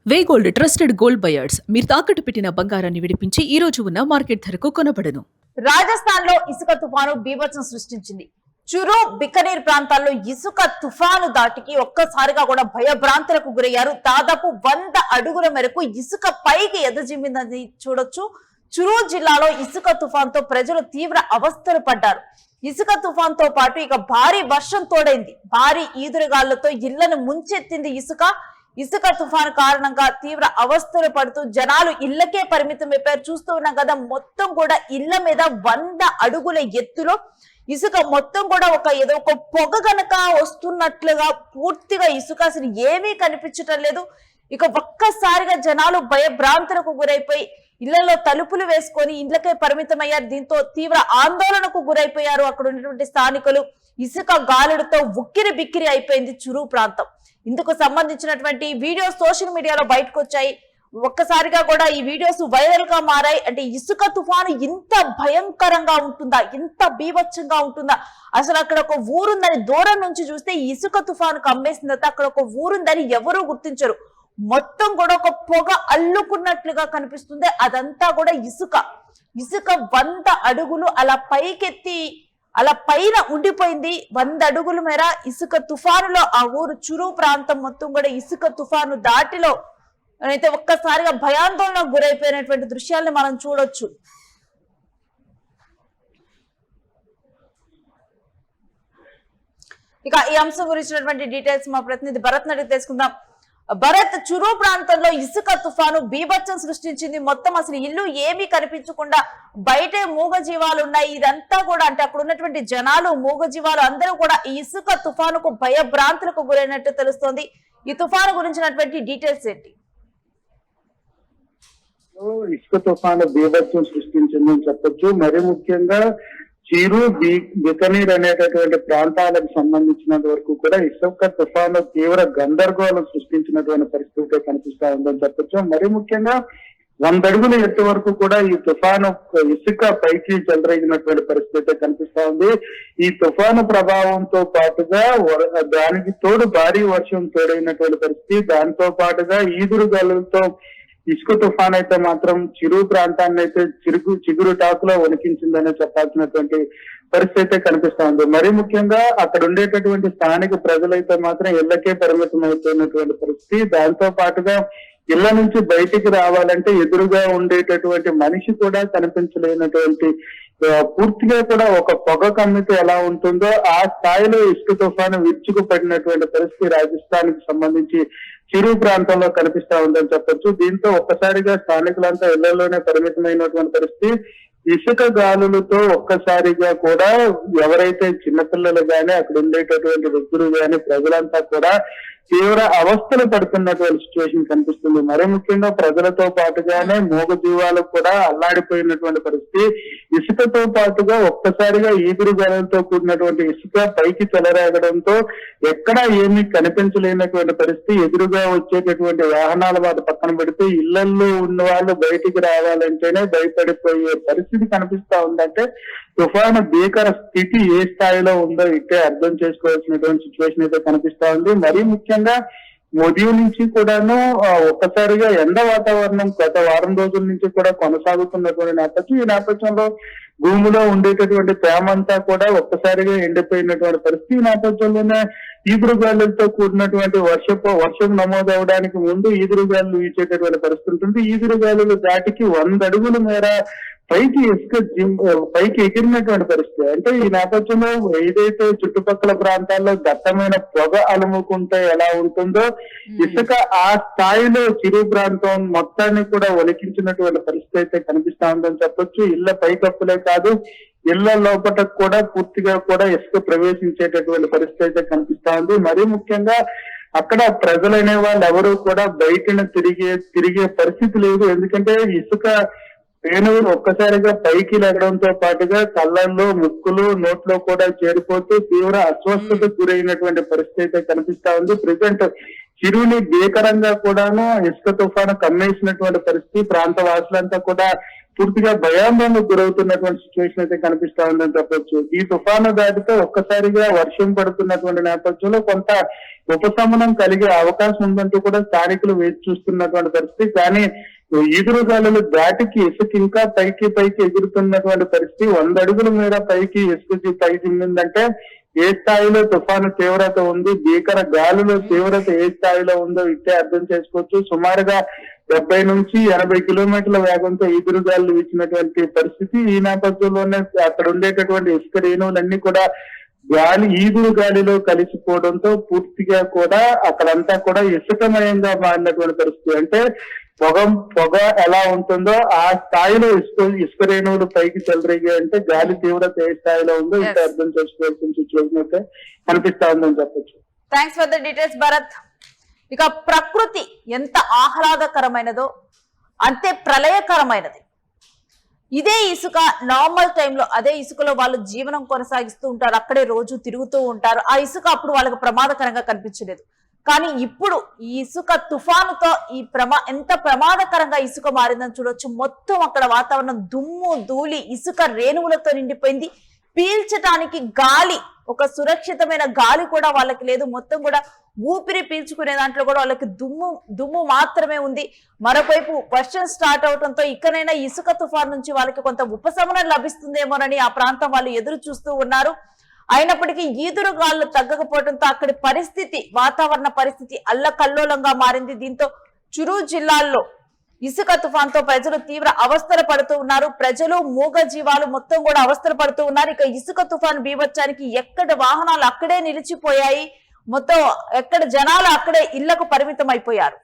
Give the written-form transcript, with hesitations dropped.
వే gold trusted gold buyers మీరు తాకట్టు పెట్టిన బంగారాన్ని విడిపించి ఈ రోజు ఉన్న మార్కెట్ ధరకు కొనబడను. రాజస్థాన్ లో ఇసుక తుఫాను బీభత్సం సృష్టించింది. చురు బికనీర్ ప్రాంతాల్లో ఇసుక తుఫాను దాటికి ఒక్కసారిగా కూడా భయభ్రాంతులకు గురయ్యారు. దాదాపు 100 అడుగుల మేరకు ఇసుక పైకి ఎదజిమ్మిందని చూడొచ్చు. చురు జిల్లాలో ఇసుక తుఫాన్తో ప్రజలు తీవ్ర అవస్థలు పడ్డారు. ఇసుక తుఫాన్తో పాటు ఇక భారీ వర్షం తోడైంది. భారీ ఈదురుగాళ్లతో ఇళ్లను ముంచెత్తింది ఇసుక తుఫాను కారణంగా తీవ్ర అవస్థలు పడుతూ జనాలు ఇళ్లకే పరిమితం అయిపోయారు. చూస్తూ ఉన్నాం కదా, మొత్తం కూడా ఇళ్ల మీద 100 అడుగుల ఎత్తులో ఇసుక మొత్తం కూడా ఏదో ఒక పొగ గనక వస్తున్నట్లుగా పూర్తిగా ఇసుక అసలు ఏమీ కనిపించటం లేదు. ఇక ఒక్కసారిగా జనాలు భయభ్రాంతులకు గురైపోయి ఇళ్లలో తలుపులు వేసుకొని ఇండ్లకే పరిమితమయ్యారు. దీంతో తీవ్ర ఆందోళనకు గురైపోయారు అక్కడ ఉన్నటువంటి స్థానికులు. ఇసుక గాలులతో ఉక్కిరి బిక్కిరి అయిపోయింది చురు ప్రాంతం. ఇందుకు సంబంధించినటువంటి వీడియోస్ సోషల్ మీడియాలో బయటకు వచ్చాయి. ఒక్కసారిగా కూడా ఈ వీడియోస్ వైరల్ గా మారాయి. అంటే ఇసుక తుఫాను ఇంత భయంకరంగా ఉంటుందా, ఇంత బీభత్సంగా ఉంటుందా? అసలు అక్కడ ఒక ఊరుందని దూరం నుంచి చూస్తే ఇసుక తుఫాను కమ్మేసిన అక్కడ ఒక ఊరుందని ఎవరూ గుర్తించరు. మొత్తం కూడా ఒక పొగ అల్లుకున్నట్లుగా కనిపిస్తుంది. అదంతా కూడా ఇసుక 100 అడుగులు అలా పైకెత్తి అలా పైన ఉండిపోయింది. 100 అడుగుల మేర ఇసుక తుఫానులో ఆ ఊరు చురు ప్రాంతం మొత్తం కూడా ఇసుక తుఫాను దాటిలో అయితే ఒక్కసారిగా భయాందోళనకు గురైపోయినటువంటి దృశ్యాలను మనం చూడొచ్చు. ఇక ఈ అంశం గురించినటువంటి డీటెయిల్స్ మా ప్రతినిధి భరత్ నడికి తెలుసుకుందాం. భరత్, చురు ప్రాంతంలో ఇసుక తుఫాను బీభత్సం సృష్టించింది. మొత్తం అసలు ఇల్లు ఏమీ కనిపించకుండా బయటే మూగజీవాలు ఉన్నాయి. ఇదంతా కూడా అంటే అక్కడ ఉన్నటువంటి జనాలు, మూగజీవాలు అందరూ కూడా ఈ ఇసుక తుఫానుకు భయభ్రాంతులకు గురైనట్టు తెలుస్తోంది. ఈ తుఫాను గురించినటువంటి డీటెయిల్స్ ఏంటి? ఇసుక తుఫాను బీభత్సం సృష్టించిందని చెప్పొచ్చు. మరి ముఖ్యంగా చిరు బికనీర్ అనేటటువంటి ప్రాంతాలకు సంబంధించినంత వరకు కూడా ఇసుక తుఫాను తీవ్ర గందరగోళం సృష్టించినటువంటి పరిస్థితి కనిపిస్తా ఉందని చెప్పొచ్చు. మరి ముఖ్యంగా 100 అడుగుల ఎత్తు వరకు కూడా ఈ తుఫాను ఇసుక పైకి చెలరేగినటువంటి పరిస్థితి కనిపిస్తా ఉంది. ఈ తుఫాను ప్రభావంతో పాటుగా దానికి తోడు భారీ వర్షం తోడైనటువంటి పరిస్థితి, దాంతో పాటుగా ఈదురుగాలులతో ఇసుక తుఫాన్ అయితే మాత్రం చిరు ప్రాంతాన్ని అయితే చిగురు టాకులో వణికించిందనే చెప్పాల్సినటువంటి పరిస్థితి కనిపిస్తా ఉంది. మరి ముఖ్యంగా అక్కడ ఉండేటటువంటి స్థానిక ప్రజలైతే మాత్రం ఇళ్లకే పరిమితం అవుతున్నటువంటి పరిస్థితి. దాంతో పాటుగా ఇళ్ల నుంచి బయటికి రావాలంటే ఎదురుగా ఉండేటటువంటి మనిషి కూడా కనిపించలేనటువంటి పూర్తిగా కూడా ఒక పొగ కమ్మితే ఎలా ఉంటుందో ఆ స్థాయిలో ఇసుక తుఫాను విరుచుకుపడినటువంటి పరిస్థితి రాజస్థాన్ కి సంబంధించి చిరు ప్రాంతంలో కనిపిస్తా ఉందని చెప్పొచ్చు. దీంతో ఒక్కసారిగా స్థానికులంతా ఇళ్లలోనే పరిమితమైనటువంటి పరిస్థితి. ఇసుక గాలులతో ఒక్కసారిగా కూడా ఎవరైతే చిన్నపిల్లలు గాని అక్కడ ఉండేటటువంటి వ్యక్తులు గాని ప్రజలంతా కూడా తీవ్ర అవస్థలు పడుతున్నటువంటి సిచ్యువేషన్ కనిపిస్తుంది. మరి ముఖ్యంగా ప్రజలతో పాటుగానే మూగజీవాలకు కూడా అల్లాడిపోయినటువంటి పరిస్థితి. ఇసుకతో పాటుగా ఒక్కసారిగా ఈదురుగాలతో కూడినటువంటి ఇసుక పైకి చెలరేగడంతో ఎక్కడా ఏమీ కనిపించలేనటువంటి పరిస్థితి. ఎదురుగా వచ్చేటటువంటి వాహనాల వాటి పక్కన పెడితే ఇళ్లల్లో ఉన్న వాళ్ళు బయటికి రావాలంటేనే భయపడిపోయే పరిస్థితి కనిపిస్తా ఉందంటే తుఫాను భీకర స్థితి ఏ స్థాయిలో ఉందో ఇట్టే అర్థం చేసుకోవాల్సినటువంటి సిచ్యువేషన్ అయితే కనిపిస్తా ఉంది. మరీ ముఖ్యంగా ఉదయం నుంచి కూడాను ఒక్కసారిగా ఎండ వాతావరణం గత వారం రోజుల నుంచి కూడా కొనసాగుతున్నటువంటి నేపథ్యం. ఈ నేపథ్యంలో భూమిలో ఉండేటటువంటి తేమంతా కూడా ఒక్కసారిగా ఎండిపోయినటువంటి పరిస్థితి. ఈ నేపథ్యంలోనే ఈదురుగాలులతో కూడినటువంటి వర్షం నమోదవడానికి ముందు ఈదురుగాలు వీచేటటువంటి పరిస్థితి ఉంటుంది. ఈదురుగాలులు దాటికి 100 అడుగుల మేర పైకి ఎగిరినటువంటి పరిస్థితి. అంటే ఈ నేపథ్యంలో ఏదైతే చుట్టుపక్కల ప్రాంతాల్లో దట్టమైన పొగ అలుముకుంటే ఎలా ఉంటుందో ఇసుక ఆ స్థాయిలో చిరు ప్రాంతం మొత్తాన్ని కూడా ఒలికించినటువంటి పరిస్థితి అయితే కనిపిస్తా ఉందని చెప్పొచ్చు. ఇళ్ల పైకప్పులే కాదు, ఇళ్ల లోపల కూడా పూర్తిగా కూడా ఇసుక ప్రవేశించేటటువంటి పరిస్థితి అయితే కనిపిస్తా ఉంది. మరీ ముఖ్యంగా అక్కడ ప్రజలనే వాళ్ళు ఎవరు కూడా బయటను తిరిగే పరిస్థితి లేదు. ఎందుకంటే ఇసుక రేణువులు ఒక్కసారిగా పైకి లెగడంతో పాటుగా కళ్ళల్లో, ముక్కులు, నోట్లో కూడా చేరిపోతూ తీవ్ర అస్వస్థతకు గురైనటువంటి పరిస్థితి అయితే కనిపిస్తా ఉంది. ప్రెసెంట్ చిరుని భీకరంగా కూడాను ఇసుక తుఫాను కమ్మేసినటువంటి పరిస్థితి. ప్రాంత వాసులంతా కూడా పూర్తిగా భయాందోళనకు గురవుతున్నటువంటి సిచ్యువేషన్ అయితే కనిపిస్తా ఉందని చెప్పొచ్చు. ఈ తుఫాను దాటితో ఒక్కసారిగా వర్షం పడుతున్నటువంటి నేపథ్యంలో కొంత ఉపశమనం కలిగే అవకాశం ఉందంటూ కూడా స్థానికులు వేచి చూస్తున్నటువంటి పరిస్థితి. కానీ ఈదురుగాలులు దాటికి ఇసుక ఇంకా పైకి ఎగురుతున్నటువంటి పరిస్థితి. 100 అడుగుల మేర పైకి ఇసుక పై జిమ్మిందంటే ఏ స్థాయిలో తుఫాను తీవ్రత ఉంది, భీకర గాలుల తీవ్రత ఏ స్థాయిలో ఉందో ఇట్టే అర్థం చేసుకోవచ్చు. సుమారుగా 70 నుంచి 80 కిలోమీటర్ల వేగంతో ఈదురుగాలు వీచినటువంటి పరిస్థితి. ఈ నేపథ్యంలోనే అక్కడ ఉండేటటువంటి ఇసుక రేణువులన్నీ కూడా ఈదురు గాలిలో కలిసిపోవడంతో పూర్తిగా కూడా అక్కడంతా కూడా ఇసుకమయంగా మారినటువంటి పరిస్థితి. అంటే పొగ ఎలా ఉంటుందో ఆ స్థాయిలో ఇసుక రేణువులు పైకి చెలరేగా అంటే గాలి తీవ్రత ఏ స్థాయిలో ఉందో ఇంత అర్థం చేసుకోవాల్సిన సిచ్యువేషన్ అయితే కనిపిస్తా ఉందని చెప్పొచ్చు. Thanks for the details Bharat. ఇక ప్రకృతి ఎంత ఆహ్లాదకరమైనదో అంతే ప్రళయకరమైనది. ఇదే ఇసుక నార్మల్ టైంలో అదే ఇసుకలో వాళ్ళు జీవనం కొనసాగిస్తూ ఉంటారు, అక్కడే రోజు తిరుగుతూ ఉంటారు. ఆ ఇసుక అప్పుడు వాళ్ళకి ప్రమాదకరంగా కనిపించలేదు. కానీ ఇప్పుడు ఈ ఇసుక తుఫానుతో ఎంత ప్రమాదకరంగా ఇసుక మారిందని చూడొచ్చు. మొత్తం అక్కడ వాతావరణం దుమ్ము ధూళి ఇసుక రేణువులతో నిండిపోయింది. పీల్చడానికి గాలి, ఒక సురక్షితమైన గాలి కూడా వాళ్ళకి లేదు. మొత్తం కూడా ఊపిరి పీల్చుకునే దాంట్లో కూడా వాళ్ళకి దుమ్ము మాత్రమే ఉంది. మరోవైపు వర్షం స్టార్ట్ అవడంతో ఇకనైనా ఇసుక తుఫాన్ నుంచి వాళ్ళకి కొంత ఉపశమనం లభిస్తుందేమోనని ఆ ప్రాంతం వాళ్ళు ఎదురు చూస్తూ ఉన్నారు. అయినప్పటికీ ఈదురుగాలు తగ్గకపోవడంతో అక్కడి వాతావరణ పరిస్థితి అల్లకల్లోలంగా మారింది. దీంతో చురు జిల్లాల్లో ఇసుక తుఫాన్తో ప్రజలు తీవ్ర అవస్థలు పడుతూ ఉన్నారు. ప్రజలు మూగ జీవాలు మొత్తం కూడా అవస్థలు పడుతూ ఉన్నారు. ఇక ఇసుక తుఫాన్ బీభత్సానికి ఎక్కడ వాహనాలు అక్కడే నిలిచిపోయాయి, మొత్తం ఎక్కడ జనాలు అక్కడే ఇళ్లకు పరిమితం అయిపోయారు.